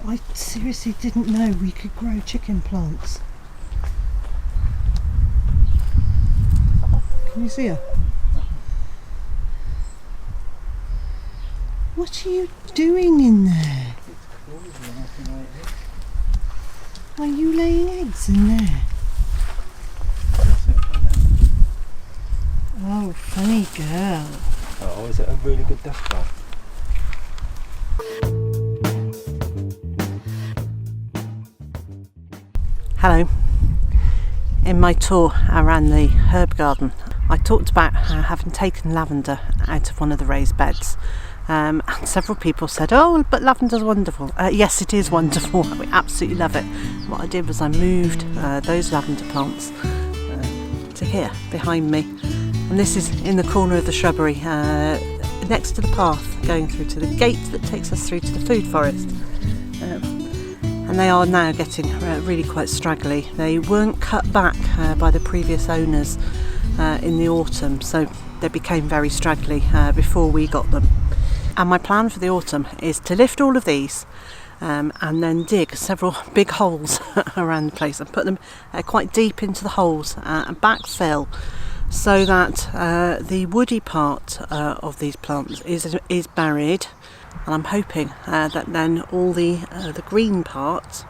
I seriously didn't know we could grow chicken plants. Can you see her? What are you doing in there? Are you laying eggs in there? Oh, funny girl. Oh, is it a really good dust bath? Hello. In my tour around the herb garden, I talked about having taken lavender out of one of the raised beds. And several people said, oh, but lavender's wonderful. Yes, it is wonderful. We absolutely love it. What I did was I moved those lavender plants to here, behind me. And this is in the corner of the shrubbery, next to the path going through to the gate that takes us through to the food forest. And they are now getting really quite straggly. They weren't cut back by the previous owners in the autumn, so they became very straggly before we got them. And my plan for the autumn is to lift all of these and then dig several big holes around the place and put them quite deep into the holes and backfill, so that the woody part of these plants is buried. And I'm hoping that then all the green part,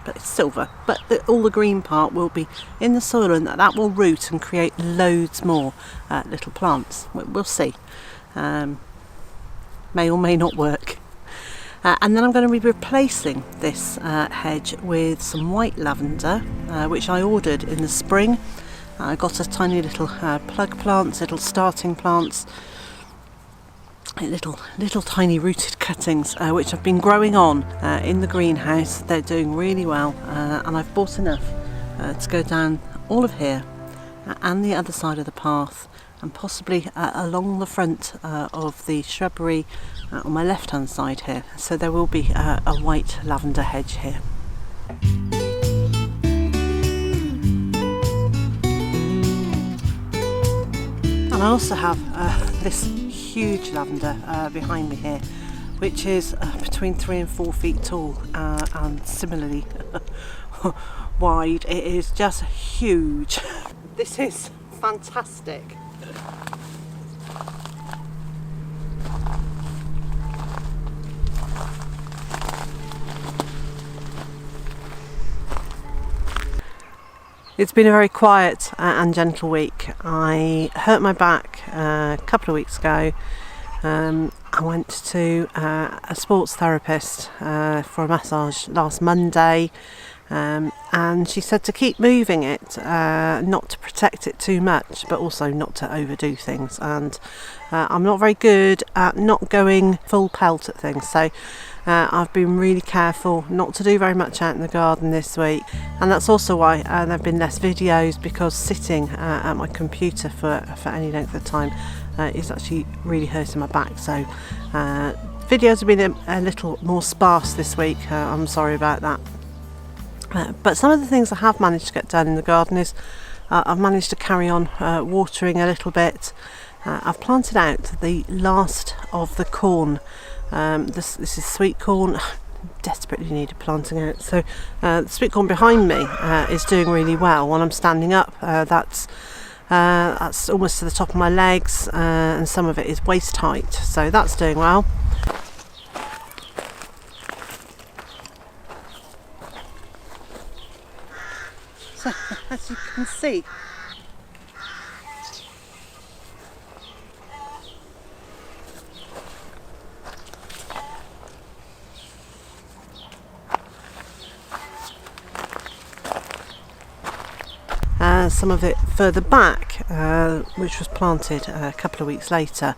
but it's silver, but all the green part will be in the soil, and that will root and create loads more little plants. We'll see. May or may not work. And then I'm going to be replacing this hedge with some white lavender, which I ordered in the spring. I got a tiny little plug plants, little starting plants, little tiny rooted cuttings, which I've been growing on in the greenhouse. They're doing really well, and I've bought enough to go down all of here and the other side of the path, and possibly along the front of the shrubbery on my left hand side here. So there will be a white lavender hedge here. And I also have this huge lavender behind me here, which is between 3 and 4 feet tall and similarly wide. It is just huge. This is fantastic. It's been a very quiet and gentle week. I hurt my back a couple of weeks ago. I went to a sports therapist for a massage last Monday, and she said to keep moving it, not to protect it too much, but also not to overdo things. And I'm not very good at not going full pelt at things, so I've been really careful not to do very much out in the garden this week. And that's also why there have been less videos, because sitting at my computer for any length of time is actually really hurting my back. So videos have been a little more sparse this week. I'm sorry about that. But some of the things I have managed to get done in the garden is I've managed to carry on watering a little bit. I've planted out the last of the corn. This is sweet corn. Desperately needed planting out. So the sweet corn behind me is doing really well. When I'm standing up, that's almost to the top of my legs, and some of it is waist height. So that's doing well. So as you can see, some of it further back, which was planted a couple of weeks later,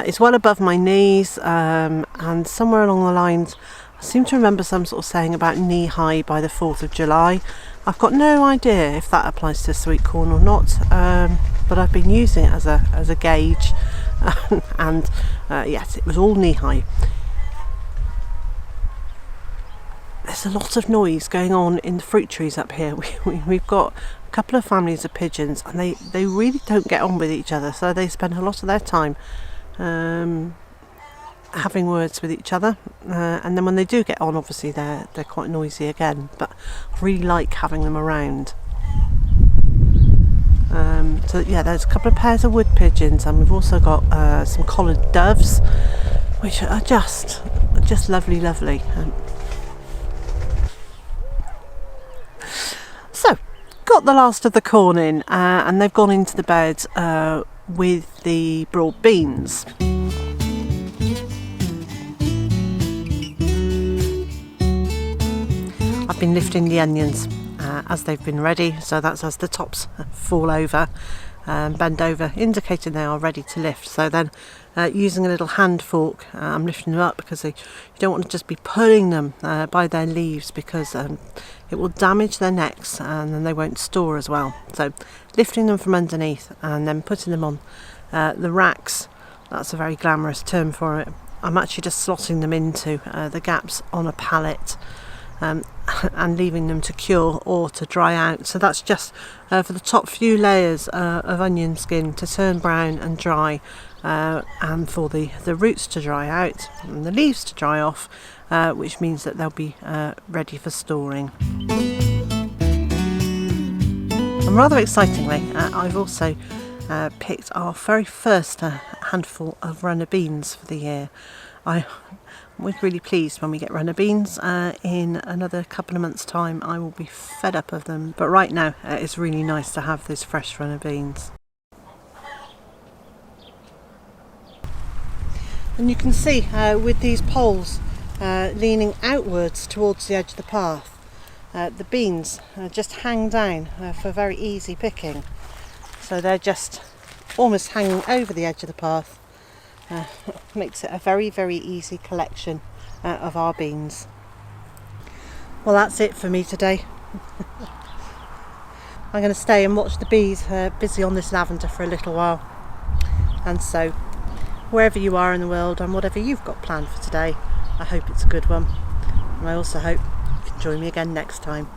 is well above my knees, and somewhere along the lines I seem to remember some sort of saying about knee high by the 4th of July. I've got no idea if that applies to sweet corn or not, but I've been using it as a gauge, and yes, it was all knee high. There's a lot of noise going on in the fruit trees up here. We've got a couple of families of pigeons, and they really don't get on with each other, so they spend a lot of their time having words with each other, and then when they do get on, obviously they're quite noisy again, but I really like having them around. So yeah, there's a couple of pairs of wood pigeons, and we've also got some collared doves, which are just lovely. So got the last of the corn in, and they've gone into the bed with the broad beans. I've been lifting the onions as they've been ready, so that's as the tops fall over, bend over, indicating they are ready to lift. So then using a little hand fork, I'm lifting them up because you don't want to just be pulling them by their leaves, because it will damage their necks and then they won't store as well. So lifting them from underneath and then putting them on the racks. That's a very glamorous term for it. I'm actually just slotting them into the gaps on a pallet, and leaving them to cure or to dry out. So that's just for the top few layers of onion skin to turn brown and dry, and for the roots to dry out and the leaves to dry off, which means that they'll be ready for storing. And rather excitingly, I've also picked our very first handful of runner beans for the year. We're really pleased when we get runner beans. In another couple of months' time I will be fed up of them, but right now it's really nice to have those fresh runner beans. And you can see with these poles leaning outwards towards the edge of the path, the beans just hang down for very easy picking. So they're just almost hanging over the edge of the path. Makes it a very easy collection of our beans. Well, that's it for me today. I'm going to stay and watch the bees busy on this lavender for a little while. And so wherever you are in the world and whatever you've got planned for today, I hope it's a good one, and I also hope you can join me again next time.